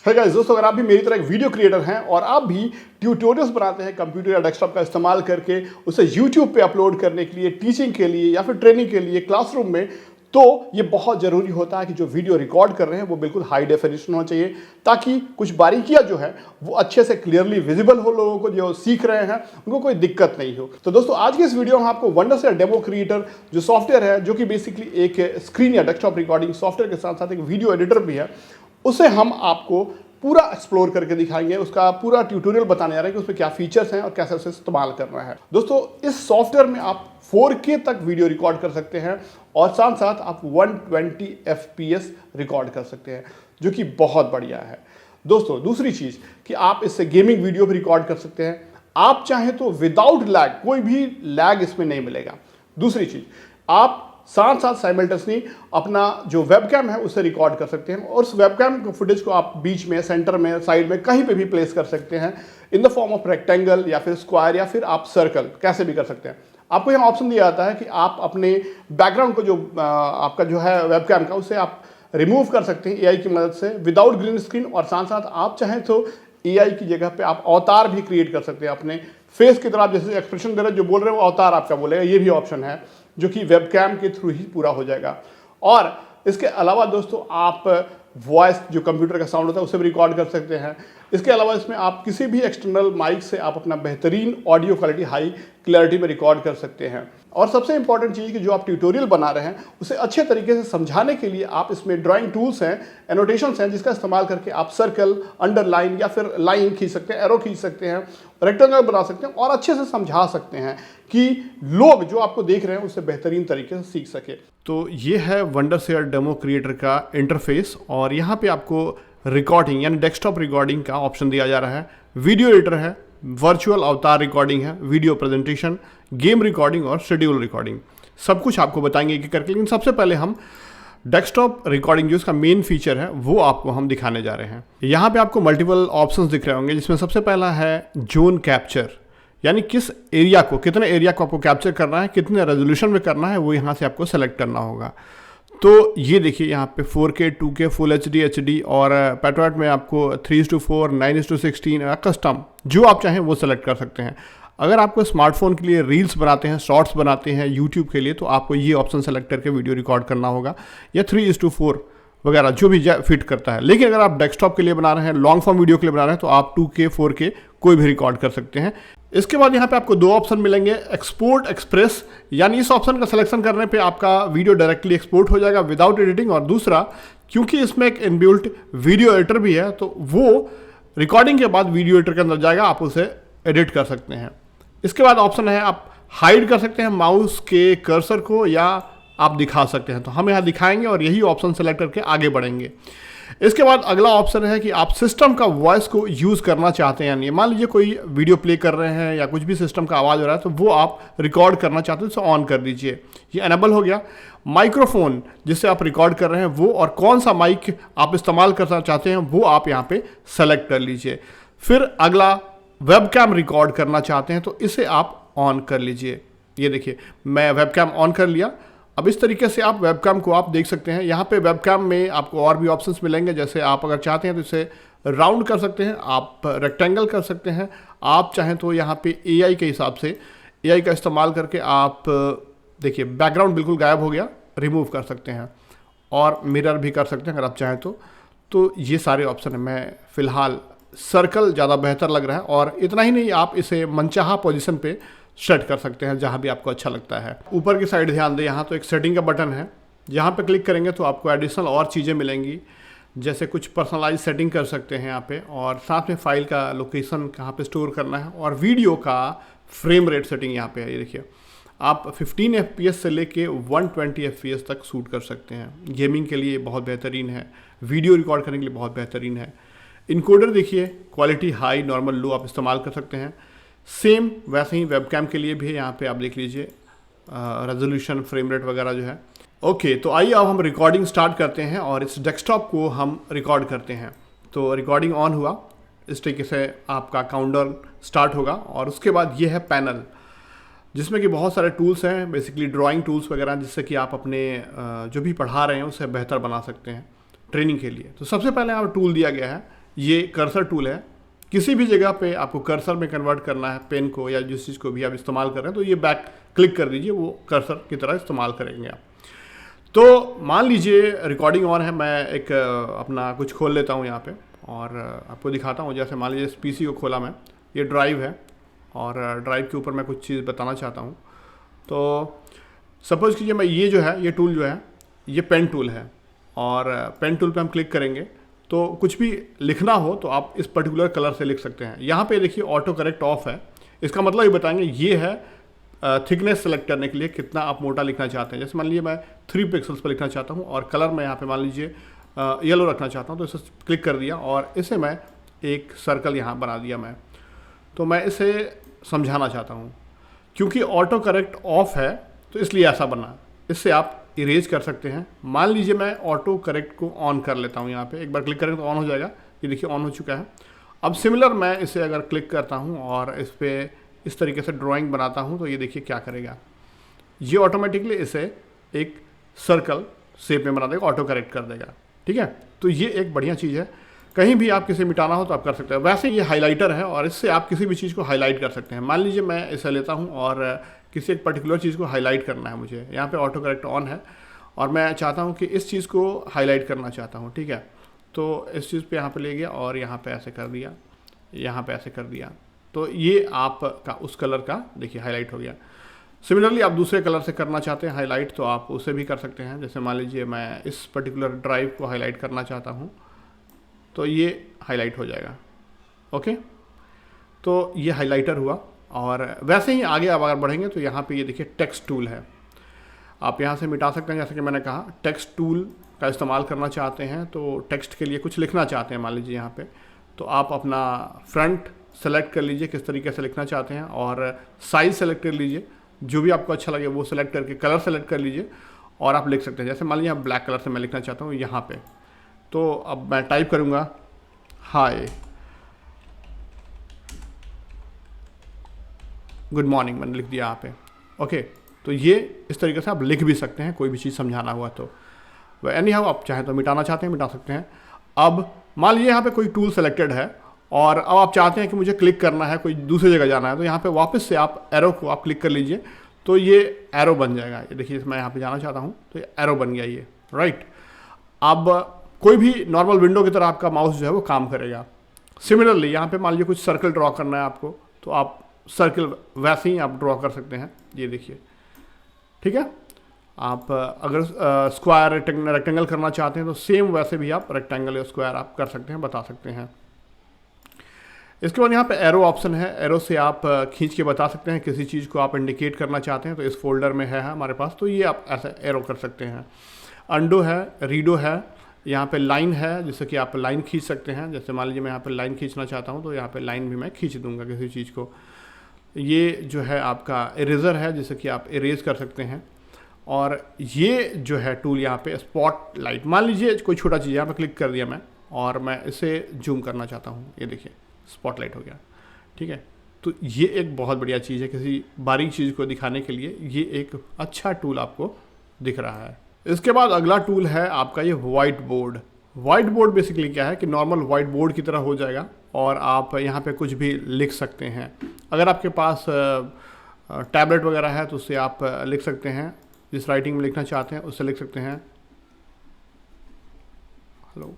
है गाइस दोस्तों, अगर आप भी मेरी तरह एक वीडियो क्रिएटर हैं और आप भी ट्यूटोरियल्स बनाते हैं कंप्यूटर या डेस्कटॉप का इस्तेमाल करके उसे यूट्यूब पे अपलोड करने के लिए, टीचिंग के लिए या फिर ट्रेनिंग के लिए क्लासरूम में, तो ये बहुत ज़रूरी होता है कि जो वीडियो रिकॉर्ड कर रहे हैं वो बिल्कुल हाई डेफिनेशन होना चाहिए, ताकि कुछ बारीकियां जो है वो अच्छे से क्लियरली विजिबल हो, लोगों को जो सीख रहे हैं उनको कोई दिक्कत नहीं हो। तो दोस्तों आज के इस वीडियो में आपको वंडरसेयर डेमो क्रिएटर जो सॉफ्टवेयर है, जो कि बेसिकली एक स्क्रीन या डेस्कटॉप रिकॉर्डिंग सॉफ्टवेयर के साथ साथ एक वीडियो एडिटर भी है, उसे हम आपको पूरा एक्सप्लोर करके दिखाएंगे। उसका पूरा ट्यूटोरियल बताने जा रहे हैं कि उसमें क्या फीचर्स हैं और कैसे उसे इस्तेमाल करना है। दोस्तों इस सॉफ्टवेयर में आप 4K तक वीडियो रिकॉर्ड कर सकते हैं और साथ साथ आप 120 FPS रिकॉर्ड कर सकते हैं, जो कि बहुत बढ़िया है। दोस्तों दूसरी चीज़ कि आप इससे गेमिंग वीडियो भी रिकॉर्ड कर सकते हैं। आप चाहें तो विदाउट लैग, कोई भी लैग इसमें नहीं मिलेगा। दूसरी चीज़, आप साथ साथ साइमल्टेनियसली अपना जो वेबकैम है उसे रिकॉर्ड कर सकते हैं और उस वेबकैम को फुटेज को आप बीच में, सेंटर में, साइड में कहीं पे भी प्लेस कर सकते हैं in the form of rectangle या फिर स्क्वायर या फिर आप सर्कल, कैसे भी कर सकते हैं। आपको यहाँ ऑप्शन दिया जाता है कि आप अपने बैकग्राउंड को जो आपका जो है वेबकैम का, उसे आप रिमूव कर सकते हैं AI की मदद से विदाउट ग्रीन स्क्रीन, और साथ साथ आप चाहें तो AI की जगह पे आप अवतार भी क्रिएट कर सकते हैं अपने फेस की तरह। आप जैसे एक्सप्रेशन दे रहे हैं, जो बोल रहे हैं वो अवतार आपका बोलेगा, ये भी ऑप्शन है जो कि वेबकैम के थ्रू ही पूरा हो जाएगा। और इसके अलावा दोस्तों आप वॉइस, जो कंप्यूटर का साउंड होता है, उसे भी रिकॉर्ड कर सकते हैं। इसके अलावा इसमें आप किसी भी एक्सटर्नल माइक से आप अपना बेहतरीन ऑडियो क्वालिटी हाई क्लैरिटी में रिकॉर्ड कर सकते हैं। और सबसे इंपॉर्टेंट चीज़ कि जो आप ट्यूटोरियल बना रहे हैं उसे अच्छे तरीके से समझाने के लिए आप इसमें ड्राइंग टूल्स हैं, एनोटेशंस हैं, जिसका इस्तेमाल करके आप सर्कल, अंडरलाइन या फिर लाइन खींच सकते हैं, एरो खींच सकते हैं, रेक्टेंगल बना सकते हैं और अच्छे से समझा सकते हैं कि लोग जो आपको देख रहे हैं उसे बेहतरीन तरीके से सीख सके। तो ये है वंडरसेयर डेमो क्रिएटर का इंटरफेस और यहाँ पे आपको रिकॉर्डिंग यानी डेस्कटॉप रिकॉर्डिंग का ऑप्शन दिया जा रहा है, वीडियो एडिटर है, वर्चुअल अवतार रिकॉर्डिंग है, वीडियो प्रेजेंटेशन, गेम रिकॉर्डिंग और शेड्यूल रिकॉर्डिंग, सब कुछ आपको बताएंगे एक एक करके। लेकिन सबसे पहले हम डेस्कटॉप रिकॉर्डिंग जो इसका मेन फीचर है वो आपको हम दिखाने जा रहे हैं। यहाँ पे आपको मल्टीपल ऑप्शंस दिख रहे होंगे, जिसमें सबसे पहला है जोन कैप्चर, यानी किस एरिया को, कितने एरिया को आपको कैप्चर करना है, कितने रेजोल्यूशन में करना है, वो यहाँ से आपको सेलेक्ट करना होगा। तो ये देखिए यहाँ पे 4K, 2K, फुल HD और पेट्रोट में आपको 3:4, 9:16 कस्टम, जो आप चाहें वो सेलेक्ट कर सकते हैं। अगर आपको स्मार्टफोन के लिए रील्स बनाते हैं, शॉर्ट्स बनाते हैं यूट्यूब के लिए, तो आपको ये ऑप्शन सेलेक्ट करके वीडियो रिकॉर्ड करना होगा, या 3:4 वगैरह जो भी फिट करता है। लेकिन अगर आप डेस्कटॉप के लिए बना रहे हैं, लॉन्ग फॉर्म वीडियो के लिए बना रहे हैं, तो आप 2K, 4K कोई भी रिकॉर्ड कर सकते हैं। इसके बाद यहाँ पे आपको दो ऑप्शन मिलेंगे, एक्सपोर्ट, एक्सप्रेस, यानी इस ऑप्शन का सिलेक्शन करने पे आपका वीडियो डायरेक्टली एक्सपोर्ट हो जाएगा विदाउट एडिटिंग। और दूसरा, क्योंकि इसमें एक इनबिल्ट वीडियो एडिटर भी है, तो वो रिकॉर्डिंग के बाद वीडियो एडिटर के अंदर जाएगा, आप उसे एडिट कर सकते हैं। इसके बाद ऑप्शन है आप हाइड कर सकते हैं माउस के कर्सर को, या आप दिखा सकते हैं। तो हम यहाँ दिखाएंगे और यही ऑप्शन सेलेक्ट करके आगे बढ़ेंगे। इसके बाद अगला ऑप्शन है कि आप सिस्टम का वॉइस को यूज़ करना चाहते हैं, यानी मान लीजिए कोई वीडियो प्ले कर रहे हैं या कुछ भी सिस्टम का आवाज़ हो रहा है, तो वो आप रिकॉर्ड करना चाहते हैं, तो ऑन कर दीजिए, ये एनेबल हो गया। माइक्रोफोन जिससे आप रिकॉर्ड कर रहे हैं वो, और कौन सा माइक आप इस्तेमाल करना चाहते हैं वो आप यहाँ पे सेलेक्ट कर लीजिए। फिर अगला, वेबकैम रिकॉर्ड करना चाहते हैं तो इसे आप ऑन कर लीजिए। ये देखिए मैं वेबकैम ऑन कर लिया। अब इस तरीके से आप वेबकैम को आप देख सकते हैं। यहाँ पे वेबकैम में आपको और भी ऑप्शंस मिलेंगे, जैसे आप अगर चाहते हैं तो इसे राउंड कर सकते हैं, आप रेक्टेंगल कर सकते हैं, आप चाहें तो यहाँ पे AI के हिसाब से, AI का इस्तेमाल करके आप देखिए बैकग्राउंड बिल्कुल गायब हो गया, रिमूव कर सकते हैं, और मिरर भी कर सकते हैं अगर आप चाहें तो ये सारे ऑप्शन हैं। मैं फ़िलहाल सर्कल ज़्यादा बेहतर लग रहा है, और इतना ही नहीं, आप इसे मनचाहा पोजीशन पे सेट कर सकते हैं जहाँ भी आपको अच्छा लगता है। ऊपर की साइड ध्यान दें, यहाँ तो एक सेटिंग का बटन है, यहाँ पे क्लिक करेंगे तो आपको एडिशनल और चीज़ें मिलेंगी, जैसे कुछ पर्सनलाइज सेटिंग कर सकते हैं यहाँ पे, और साथ में फाइल का लोकेशन कहाँ पे स्टोर करना है, और वीडियो का फ्रेम रेट सेटिंग यहाँ पे है। ये देखिए आप 15 FPS से लेके 120 FPS तक शूट कर सकते हैं। गेमिंग के लिए बहुत बेहतरीन है, वीडियो रिकॉर्ड करने के लिए बहुत बेहतरीन है। इनकोडर देखिए, क्वालिटी हाई, नॉर्मल, लो आप इस्तेमाल कर सकते हैं। सेम वैसे ही वेबकैम के लिए भी है, यहाँ पे आप देख लीजिए रेजोल्यूशन, फ्रेम रेट वगैरह जो है। ओके, तो आइए अब हम रिकॉर्डिंग स्टार्ट करते हैं और इस डेस्कटॉप को हम रिकॉर्ड करते हैं। तो रिकॉर्डिंग ऑन हुआ, इस तरीके से आपका काउंटडाउन स्टार्ट होगा, और उसके बाद ये है पैनल, जिसमें कि बहुत सारे टूल्स हैं, बेसिकली ड्राइंग टूल्स वगैरह, जिससे कि आप अपने जो भी पढ़ा रहे हैं उसे बेहतर बना सकते हैं ट्रेनिंग के लिए। तो सबसे पहले यहाँ टूल दिया गया है ये कर्सर टूल है। किसी भी जगह पे आपको कर्सर में कन्वर्ट करना है पेन को या जिस चीज़ को भी आप इस्तेमाल कर रहे हैं, तो ये बैक क्लिक कर दीजिए, वो कर्सर की तरह इस्तेमाल करेंगे आप। तो मान लीजिए रिकॉर्डिंग ऑन है, मैं एक अपना कुछ खोल लेता हूँ यहाँ पे और आपको दिखाता हूँ। जैसे मान लीजिए इस पीसी को खोला मैं, ये ड्राइव है और ड्राइव के ऊपर मैं कुछ चीज़ बताना चाहता हूँ। तो सपोज़ कीजिए मैं ये जो है, ये टूल जो है ये पेन टूल है और पेन टूल पे हम क्लिक करेंगे तो कुछ भी लिखना हो तो आप इस पर्टिकुलर कलर से लिख सकते हैं। यहाँ पे देखिए ऑटो करेक्ट ऑफ है, इसका मतलब ये बताएंगे ये है थिकनेस सेलेक्ट करने के लिए कितना आप मोटा लिखना चाहते हैं। जैसे मान लीजिए मैं 3 पिक्सल्स पर लिखना चाहता हूँ और कलर मैं यहाँ पे मान लीजिए येलो रखना चाहता हूँ, तो इसे क्लिक कर दिया और इसे मैं एक सर्कल यहाँ बना दिया मैं। तो मैं इसे समझाना चाहता हूँ, क्योंकि ऑटो करेक्ट ऑफ है तो इसलिए ऐसा बना। इससे आप इरेज कर सकते हैं। मान लीजिए मैं ऑटो करेक्ट को ऑन कर लेता हूँ, यहाँ पे एक बार क्लिक करेंगे तो ऑन हो जाएगा, ये देखिए ऑन हो चुका है। अब सिमिलर मैं इसे अगर क्लिक करता हूँ और इस पर इस तरीके से ड्राइंग बनाता हूँ तो ये देखिए क्या करेगा, ये ऑटोमेटिकली इसे एक सर्कल शेप में बना देगा, ऑटो करेक्ट कर देगा। ठीक है, तो ये एक बढ़िया चीज़ है। कहीं भी आप किसी मिटाना हो तो आप कर सकते हैं। वैसे ये हाइलाइटर है और इससे आप किसी भी चीज़ को हाईलाइट कर सकते हैं। मान लीजिए मैं इसे लेता हूँ और किसी एक पर्टिकुलर चीज़ को हाईलाइट करना है मुझे, यहाँ पे ऑटो करेक्ट ऑन है और मैं चाहता हूँ कि इस चीज़ को हाईलाइट करना चाहता हूँ। ठीक है, तो इस चीज़ पे यहाँ पे ले गया और यहाँ पे ऐसे कर दिया, यहाँ पे ऐसे कर दिया, तो ये आपका उस कलर का देखिए हाईलाइट हो गया। सिमिलरली आप दूसरे कलर से करना चाहते हैं हाईलाइट तो आप उसे भी कर सकते हैं। जैसे मान लीजिए मैं इस पर्टिकुलर ड्राइव को हाईलाइट करना चाहता हूँ तो ये हाईलाइट हो जाएगा। ओके, तो ये हाइलाइटर हुआ। और वैसे ही आगे अब अगर बढ़ेंगे तो यहाँ पे ये देखिए टेक्स्ट टूल है, आप यहाँ से मिटा सकते हैं। जैसे कि मैंने कहा टेक्स्ट टूल का इस्तेमाल करना चाहते हैं तो टेक्स्ट के लिए कुछ लिखना चाहते हैं मान लीजिए यहाँ पे, तो आप अपना फ्रंट सेलेक्ट कर लीजिए किस तरीके से लिखना चाहते हैं और साइज़ सेलेक्ट कर लीजिए, जो भी आपको अच्छा लगे वो सेलेक्ट करके कलर सेलेक्ट कर लीजिए और आप लिख सकते हैं। जैसे मान लीजिए ब्लैक कलर से मैं लिखना चाहता हूँ यहाँ पे, तो अब मैं टाइप करूँगा हाय गुड मॉर्निंग, मैंने लिख दिया यहाँ पे। ओके, तो ये इस तरीके से आप लिख भी सकते हैं कोई भी चीज़ समझाना हुआ तो। एनी हाउ आप चाहें तो मिटाना चाहते हैं मिटा सकते हैं। अब मान लीजिए यहाँ पे कोई टूल सेलेक्टेड है और अब आप चाहते हैं कि मुझे क्लिक करना है, कोई दूसरी जगह जाना है, तो यहाँ पे वापस से आप एरो को आप क्लिक कर लीजिए तो ये एरो बन जाएगा। ये देखिए मैं यहाँ पे जाना चाहता हूँ तो ये एरो बन गया ये, राइट। अब कोई भी नॉर्मल विंडो की तरह आपका माउस जो है वो काम करेगा। सिमिलरली यहाँ पे मान लीजिए कुछ सर्कल ड्रॉ करना है आपको, तो आप सर्कल वैसे ही आप ड्रॉ कर सकते हैं, ये देखिए। ठीक है, आप अगर स्क्वायर रेक्टेंगल करना चाहते हैं तो सेम वैसे भी आप रेक्टेंगल या स्क्वायर आप कर सकते हैं, बता सकते हैं। इसके बाद यहाँ पे एरो ऑप्शन है, एरो से आप खींच के बता सकते हैं किसी चीज़ को आप इंडिकेट करना चाहते हैं तो इस फोल्डर में है हमारे पास, तो ये आप ऐसे एरो कर सकते हैं। अंडो है, रीडो है, यहाँ पे लाइन है जिससे कि आप लाइन खींच सकते हैं। जैसे मान लीजिए मैं यहाँ पे लाइन खींचना चाहता हूँ तो यहाँ पे लाइन भी मैं खींच दूंगा किसी चीज़ को। ये जो है आपका इरेज़र है जिससे कि आप इरेज कर सकते हैं। और ये जो है टूल यहाँ पे स्पॉट लाइट, मान लीजिए कोई छोटा चीज़ यहाँ पे क्लिक कर दिया मैं और मैं इसे जूम करना चाहता हूँ, ये देखिए स्पॉटलाइट हो गया। ठीक है, तो ये एक बहुत बढ़िया चीज़ है, किसी बारीक चीज़ को दिखाने के लिए ये एक अच्छा टूल आपको दिख रहा है। इसके बाद अगला टूल है आपका ये white board. White board basically क्या है कि नॉर्मल वाइट बोर्ड की तरह हो जाएगा और आप यहाँ पे कुछ भी लिख सकते हैं। अगर आपके पास टैबलेट वगैरह है तो उससे आप लिख सकते हैं, जिस राइटिंग में लिखना चाहते हैं उससे लिख सकते हैं। हेलो,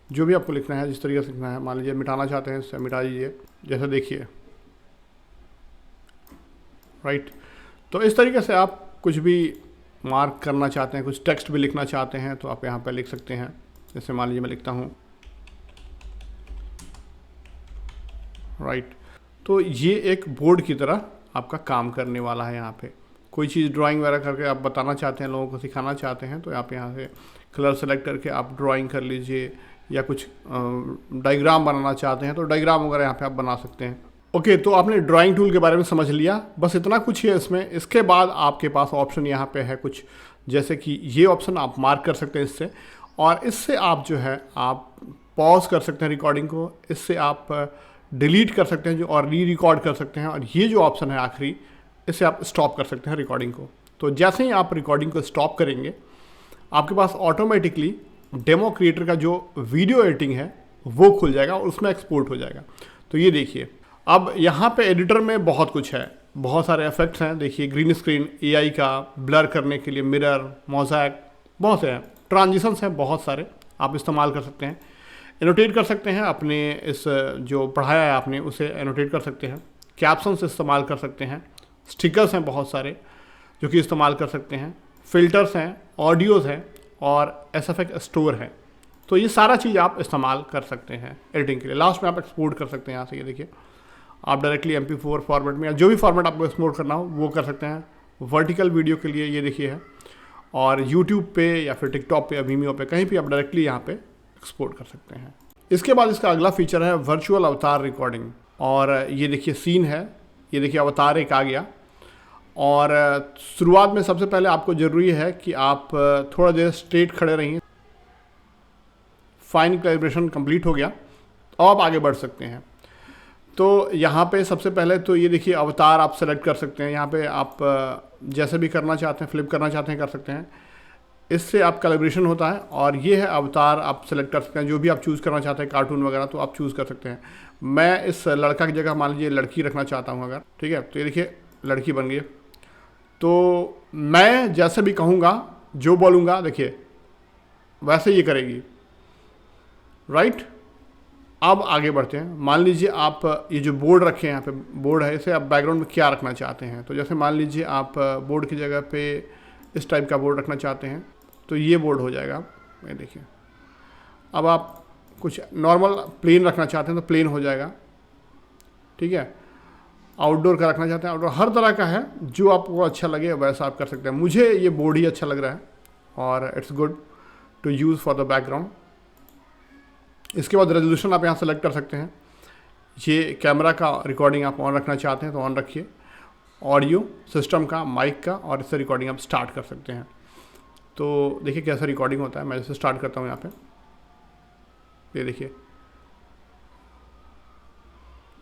जो भी आपको लिखना है जिस तरीके से लिखना है, मान लीजिए मिटाना चाहते हैं उससे मिटा दीजिए, जैसे देखिए, राइट। तो इस तरीके से आप कुछ भी मार्क करना चाहते हैं, कुछ टेक्स्ट भी लिखना चाहते हैं तो आप यहाँ पे लिख सकते हैं। जैसे मान लीजिए मैं लिखता हूँ, राइट। तो ये एक बोर्ड की तरह आपका काम करने वाला है। यहाँ पे कोई चीज़ ड्राइंग वगैरह करके आप बताना चाहते हैं, लोगों को सिखाना चाहते हैं, तो आप यहाँ से कलर सेलेक्ट करके आप ड्राइंग कर लीजिए, या कुछ डायग्राम बनाना चाहते हैं तो डायग्राम वगैरह यहाँ पे आप बना सकते हैं। ओके, तो आपने ड्राइंग टूल के बारे में समझ लिया, बस इतना कुछ है इसमें। इसके बाद आपके पास ऑप्शन यहाँ पे है कुछ, जैसे कि ये ऑप्शन आप मार्क कर सकते हैं इससे, और इससे आप जो है आप पॉज कर सकते हैं रिकॉर्डिंग को, इससे आप डिलीट कर सकते हैं जो, और री रिकॉर्ड कर सकते हैं, और ये जो ऑप्शन है आखिरी, इससे आप स्टॉप कर सकते हैं रिकॉर्डिंग को। तो जैसे ही आप रिकॉर्डिंग को स्टॉप करेंगे, आपके पास ऑटोमेटिकली डेमो क्रिएटर का जो वीडियो एडिटिंग है वो खुल जाएगा और उसमें एक्सपोर्ट हो जाएगा। तो ये देखिए, अब यहाँ पे एडिटर में बहुत कुछ है, बहुत सारे इफेक्ट्स हैं। देखिए ग्रीन स्क्रीन, एआई का, ब्लर करने के लिए मिरर, मोज़ैक, बहुत से हैं, ट्रांजिशंस हैं बहुत सारे, आप इस्तेमाल कर सकते हैं। एनोटेट कर सकते हैं अपने इस जो पढ़ाया है आपने उसे एनोटेट कर सकते हैं। कैप्शंस इस्तेमाल कर सकते हैं, स्टिकर्स हैं बहुत सारे जो कि इस्तेमाल कर सकते हैं, फिल्टर्स हैं, ऑडियोज़ हैं और एसएफएक्स स्टोर है। तो ये सारा चीज़ आप इस्तेमाल कर सकते हैं एडिटिंग के लिए। लास्ट में आप एक्सपोर्ट कर सकते हैं यहाँ से, ये देखिए आप डायरेक्टली MP4 फॉर्मेट में या जो भी फॉर्मेट आपको एक्सपोर्ट करना हो वो कर सकते हैं। वर्टिकल वीडियो के लिए ये देखिए है, और यूट्यूब पे या फिर टिकटॉक पे या वीमियो पे कहीं भी आप डायरेक्टली यहाँ पे एक्सपोर्ट कर सकते हैं। इसके बाद इसका अगला फीचर है वर्चुअल अवतार रिकॉर्डिंग, और ये देखिए सीन है, ये देखिए अवतार एक आ गया। और शुरुआत में सबसे पहले आपको ज़रूरी है कि आप थोड़ा देर स्ट्रेट खड़े रहिए। फाइन कैलिब्रेशन कंप्लीट हो गया, तो आप आगे बढ़ सकते हैं। तो यहाँ पे सबसे पहले तो ये देखिए अवतार आप सेलेक्ट कर सकते हैं। यहाँ पे आप जैसे भी करना चाहते हैं, फ्लिप करना चाहते हैं कर सकते हैं। इससे आप कैलिब्रेशन होता है, और ये है अवतार आप सेलेक्ट कर सकते हैं। जो भी आप चूज़ करना चाहते हैं, कार्टून वगैरह, तो आप चूज़ कर सकते हैं। मैं इस लड़का की जगह मान लीजिए लड़की रखना चाहता हूँ अगर, ठीक है, तो ये देखिए लड़की बन गई। तो मैं जैसे भी कहूँगा, जो बोलूँगा, देखिए वैसे ये करेगी, राइट। अब आगे बढ़ते हैं। मान लीजिए आप ये जो बोर्ड रखे हैं, यहाँ पे बोर्ड है, इसे आप बैकग्राउंड में क्या रखना चाहते हैं। तो जैसे मान लीजिए आप बोर्ड की जगह पे इस टाइप का बोर्ड रखना चाहते हैं, तो ये बोर्ड हो जाएगा। ये देखिए, अब आप कुछ नॉर्मल प्लेन रखना चाहते हैं तो प्लेन हो जाएगा, ठीक है। आउटडोर का रखना चाहते हैं, आउटडोर, हर तरह का है, जो आपको अच्छा लगे वैसा आप कर सकते हैं। मुझे ये बोर्ड ही अच्छा लग रहा है और it's good to use for the background. इसके बाद रेजोल्यूशन आप यहाँ सेलेक्ट कर सकते हैं। ये कैमरा का रिकॉर्डिंग आप ऑन रखना चाहते हैं तो ऑन रखिए, ऑडियो सिस्टम का, माइक का, और इससे रिकॉर्डिंग आप स्टार्ट कर सकते हैं। तो देखिए कैसा रिकॉर्डिंग होता है। मैं इसे स्टार्ट करता हूँ यहाँ पे, ये देखिए।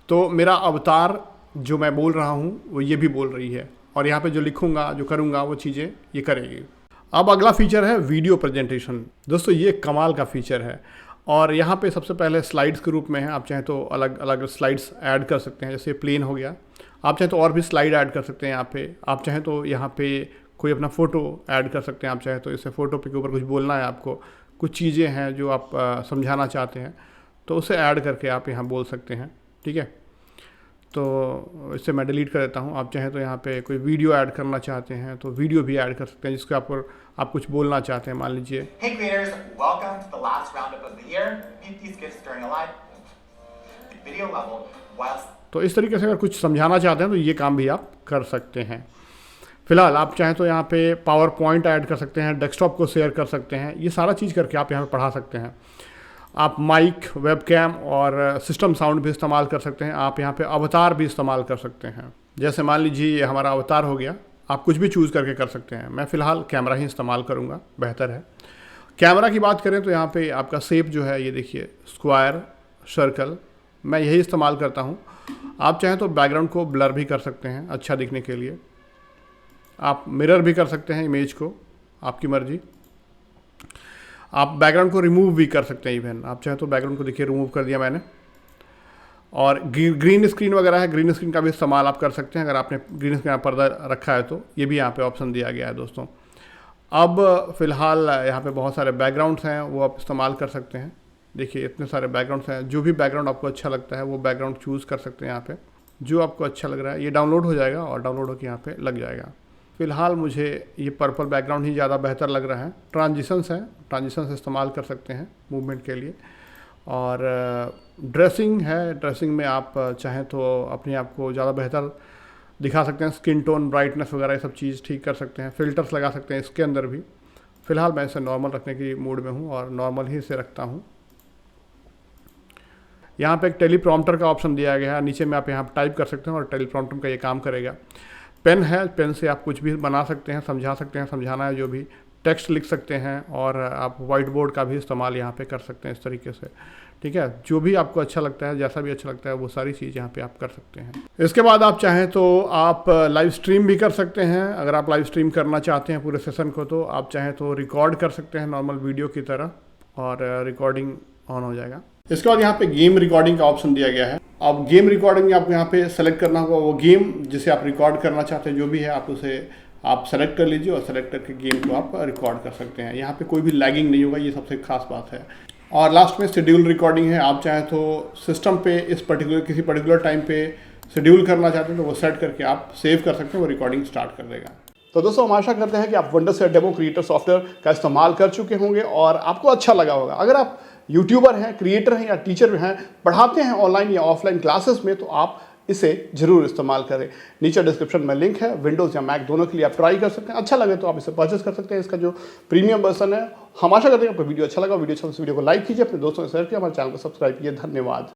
तो मेरा अवतार जो मैं बोल रहा हूँ वो ये भी बोल रही है, और यहाँ पे जो लिखूँगा, जो करूँगा, वो चीज़ें ये करेगी। अब अगला फीचर है वीडियो प्रेजेंटेशन। दोस्तों ये कमाल का फीचर है, और यहाँ पे सबसे पहले स्लाइड्स के रूप में है। आप चाहें तो अलग अलग स्लाइड्स ऐड कर सकते हैं, जैसे प्लेन हो गया, आप चाहें तो और भी स्लाइड ऐड कर सकते हैं यहाँ पे। आप चाहें तो यहाँ पे कोई अपना फ़ोटो ऐड कर सकते हैं। आप चाहें तो इससे फ़ोटो के ऊपर कुछ बोलना है आपको, कुछ चीज़ें हैं जो आप समझाना चाहते हैं, तो उसे ऐड करके आप यहाँ बोल सकते हैं, ठीक है। तो इससे मैं डिलीट कर देता हूँ। आप चाहें तो यहाँ पे कोई वीडियो ऐड करना चाहते हैं तो वीडियो भी ऐड कर सकते हैं, जिसको आप कुछ बोलना चाहते हैं। मान लीजिए Hey creators, welcome to the last roundup of the year. Meet these gifts during a live video level whilst तो इस तरीके से अगर कुछ समझाना चाहते हैं तो ये काम भी आप कर सकते हैं। फिलहाल आप चाहें तो यहाँ पे पावर पॉइंट ऐड कर सकते हैं, डेस्कटॉप को शेयर कर सकते हैं, ये सारा चीज़ करके आप यहाँ पे पढ़ा सकते हैं। आप माइक, वेबकैम और सिस्टम साउंड भी इस्तेमाल कर सकते हैं। आप यहाँ पे अवतार भी इस्तेमाल कर सकते हैं। जैसे मान लीजिए ये हमारा अवतार हो गया, आप कुछ भी चूज़ करके कर सकते हैं। मैं फ़िलहाल कैमरा ही इस्तेमाल करूँगा, बेहतर है। कैमरा की बात करें तो यहाँ पे आपका शेप जो है, ये देखिए स्क्वायर, सर्कल, मैं यही इस्तेमाल करता हूँ। आप चाहें तो बैकग्राउंड को ब्लर भी कर सकते हैं अच्छा दिखने के लिए। आप मिरर भी कर सकते हैं इमेज को, आपकी मर्जी। आप बैकग्राउंड को रिमूव भी कर सकते हैं इवन। आप चाहें तो बैकग्राउंड को देखिए रिमूव कर दिया मैंने। और ग्रीन स्क्रीन वगैरह है, ग्रीन स्क्रीन का भी इस्तेमाल आप कर सकते हैं। अगर आपने ग्रीन स्क्रीन का पर्दा रखा है तो ये भी यहाँ पे ऑप्शन दिया गया है दोस्तों। अब फ़िलहाल यहाँ पे बहुत सारे बैकग्राउंड्स हैं, वो आप इस्तेमाल कर सकते हैं। देखिए इतने सारे बैकग्राउंड्स हैं, जो भी बैकग्राउंड आपको अच्छा लगता है वो बैकग्राउंड चूज़ कर सकते हैं यहाँ पे, जो आपको अच्छा लग रहा है। ये डाउनलोड हो जाएगा और डाउनलोड होकर यहाँ पे लग जाएगा। फ़िलहाल मुझे ये पर्पल बैकग्राउंड ही ज़्यादा बेहतर लग रहा है। ट्रांजिशंस हैं, ट्रांजिशंस इस्तेमाल कर सकते हैं मूवमेंट के लिए। और ड्रेसिंग है, ड्रेसिंग में आप चाहें तो अपने आप को ज़्यादा बेहतर दिखा सकते हैं। स्किन टोन, ब्राइटनेस वगैरह ये सब चीज़ ठीक कर सकते हैं। फ़िल्टर्स लगा सकते हैं इसके अंदर भी। फ़िलहाल मैं इसे नॉर्मल रखने की मूड में हूँ और नॉर्मल ही इसे रखता हूँ। यहाँ पे एक टेलीप्रॉम्प्टर का ऑप्शन दिया गया है, नीचे में आप यहाँ टाइप कर सकते हैं और टेलीप्रॉम्प्टर का ये काम करेगा। पेन है, पेन से आप कुछ भी बना सकते हैं, समझा सकते हैं, समझाना है जो भी, टेक्स्ट लिख सकते हैं। और आप वाइट बोर्ड का भी इस्तेमाल यहाँ पे कर सकते हैं इस तरीके से, ठीक है। जो भी आपको अच्छा लगता है, जैसा भी अच्छा लगता है, वो सारी चीज़ यहाँ पे आप कर सकते हैं। इसके बाद आप चाहें तो आप लाइव स्ट्रीम भी कर सकते हैं। अगर आप लाइव स्ट्रीम करना चाहते हैं पूरे सेशन को, तो आप चाहें तो रिकॉर्ड कर सकते हैं नॉर्मल वीडियो की तरह, और रिकॉर्डिंग ऑन हो जाएगा। इसके बाद यहाँ पे गेम रिकॉर्डिंग का ऑप्शन दिया गया है। अब गेम रिकॉर्डिंग में आपको यहाँ पे सेलेक्ट करना होगा वो गेम जिसे आप रिकॉर्ड करना चाहते हैं, जो भी है आप उसे आप सेलेक्ट कर लीजिए और सेलेक्ट करके गेम को आप रिकॉर्ड कर सकते हैं। यहाँ पे कोई भी लैगिंग नहीं होगा, ये सबसे खास बात है। और लास्ट में शेड्यूल रिकॉर्डिंग है। आप चाहें तो सिस्टम पे इस किसी पर्टिकुलर टाइम पे शेड्यूल करना चाहते हैं तो वो सेट करके आप सेव कर सकते हैं, वो रिकॉर्डिंग स्टार्ट कर देगा। तो दोस्तों हम आशा करते हैं कि आप वंडरसेट डेमो क्रिएटर सॉफ्टवेयर का इस्तेमाल कर चुके होंगे और आपको अच्छा लगा होगा। अगर आप यूट्यूबर हैं, क्रिएटर हैं या टीचर हैं, पढ़ाते हैं ऑनलाइन या ऑफलाइन क्लासेस में, तो आप इसे जरूर इस्तेमाल करें। नीचे डिस्क्रिप्शन में लिंक है, विंडोज़ या मैक दोनों के लिए आप ट्राई कर सकते हैं। अच्छा लगे तो आप इसे परचेस कर सकते हैं, इसका जो प्रीमियम वर्जन है। हम आशा करते हैं आपको वीडियो अच्छा लगा। वीडियो अच्छा, वीडियो को लाइक कीजिए, अपने दोस्तों से शेयर कीजिए, हमारे चैनल को सब्सक्राइब कीजिए। धन्यवाद।